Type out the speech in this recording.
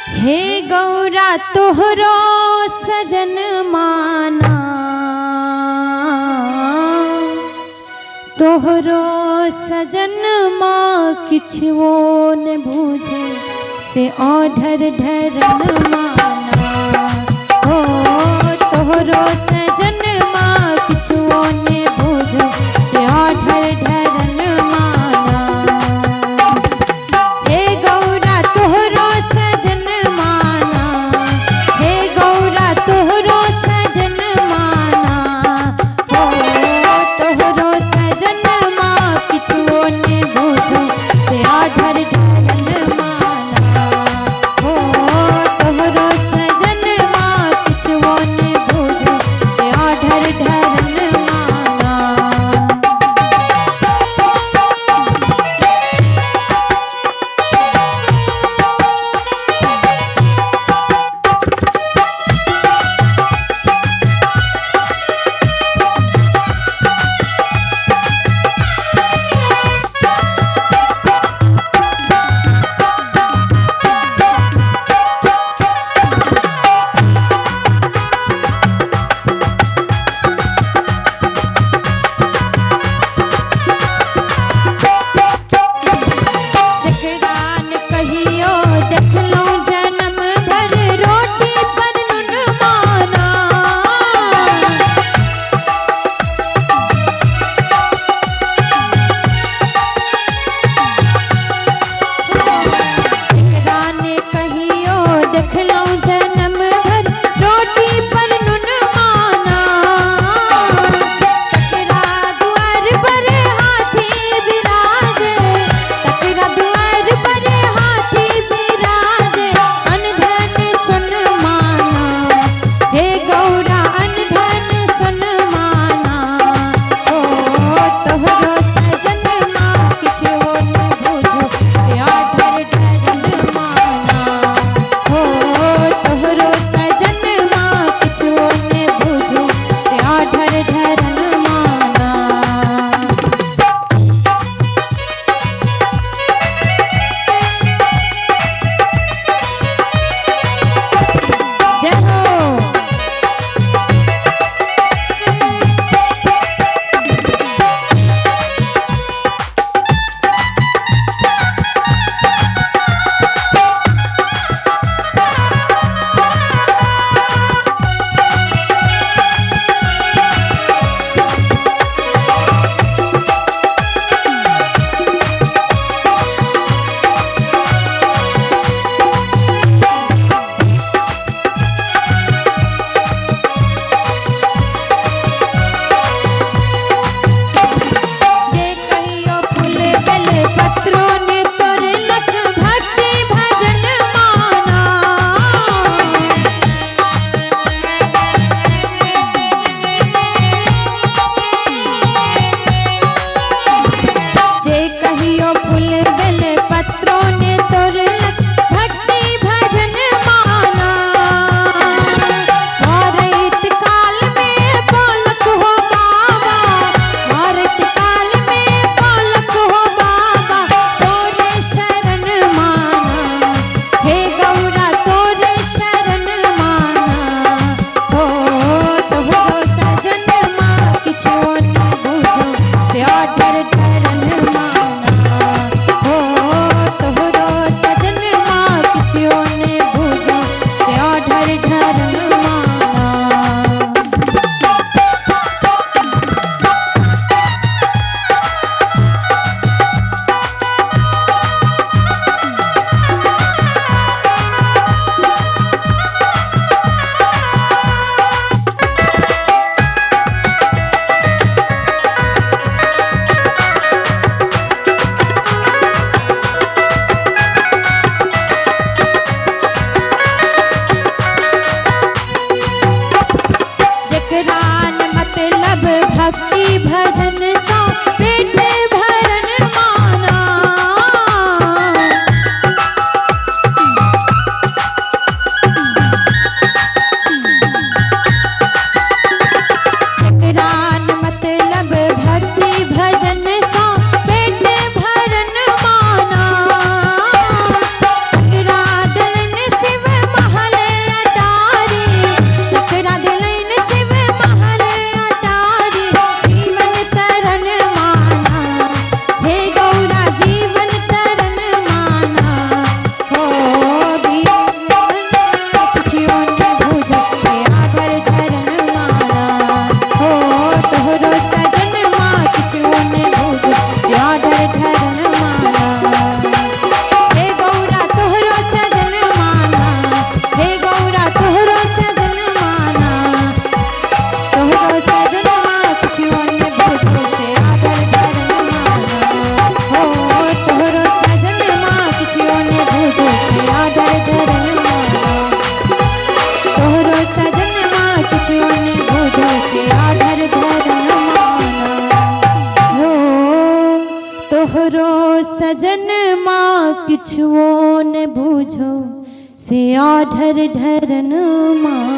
हे गौरा तोहरो सजन माना, तोहरो सजन माँ किछुओ न बूझे से ओढ़र ढरन माना। हो तोहरो सजन माँ किछुओ न बूझे से ओढ़र ढरन माना। हे गौरा तोहरो सजन माना, हे गौरा तोहरो सजन माना। हो तोहरो सजन माँ किछुओ न बूझे से ओढ़र ढरन माना। हो तोहरो सजन माँ किछुओ न बूझे से ओढ़र ढरन माना। से आढर ढरन मा